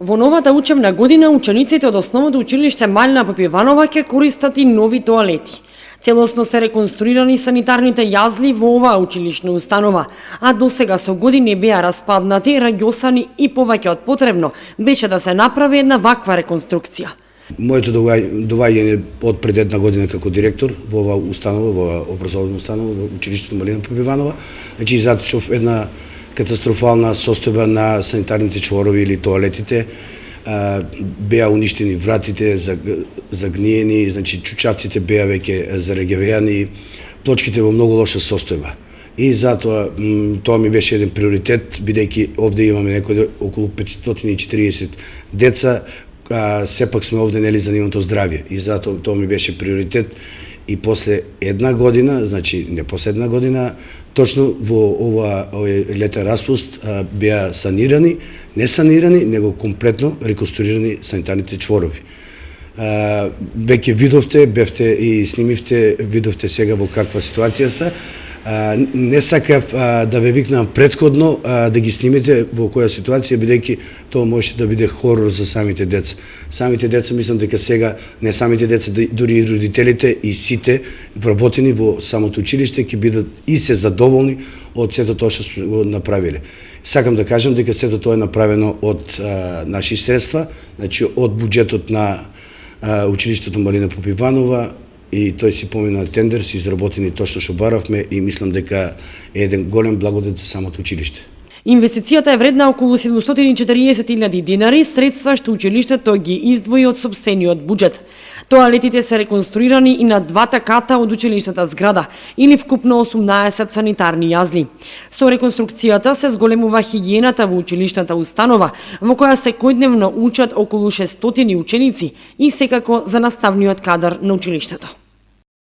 Во новата учебна година учениците од основното училиште Малина Попиванова ќе користат и нови тоалети. Целосно се реконструирани санитарните јазли во оваа училишна установа, а досега со години беа распаднати, раѓосани и повеќе од потребно беше да се направи една ваква реконструкција. Моето доваѓање од пред една година како директор во оваа установа, во оваа образовна установа, во училиштето Малина Попиванова, значи затошов една катастрофална состојба на санитарните чворови или тоалетите, беа уништени вратите, загниени, значи чучавците беа веќе зарегевеани, плочките во многу лоша состојба. И затоа тоа ми беше еден приоритет, бидејќи овде имаме некој околу 540 деца, сепак сме овде нели за нивното здравје. И затоа тоа ми беше приоритет. И после една година, значи не после една година, точно во овој летен распуст беа санирани, не санирани, него комплетно реконструирани санитарните чворови. Веќе видовте, бевте и снимивте, видовте сега во каква ситуација се. Не сакав да ве викнам претходно да ги снимите во која ситуација, бидејќи тоа може да биде хорор за самите деца. Самите деца, мислам дека сега, не самите деца, дури и родителите и сите вработени во самото училиште ќе бидат и се задоволни од сето тоа што сме го направиле. Сакам да кажам дека сето тоа е направено од наши средства, значи од буџетот на училиштето Малина Попиванова, и тој си помина тендер, си изработени точно што баравме и мислам дека е еден голем благодет за самото училиште. Инвестицијата е вредна околу 740.000 динари, средства што училиштето ги издвои од сопствениот буџет. Тоалетите се реконструирани и на двата ката од училиштата зграда, или вкупно 18 санитарни јазли. Со реконструкцијата се зголемува хигиената во училишната установа, во која секојдневно учат околу 600 ученици и секако за наставниот кадар на училиштето.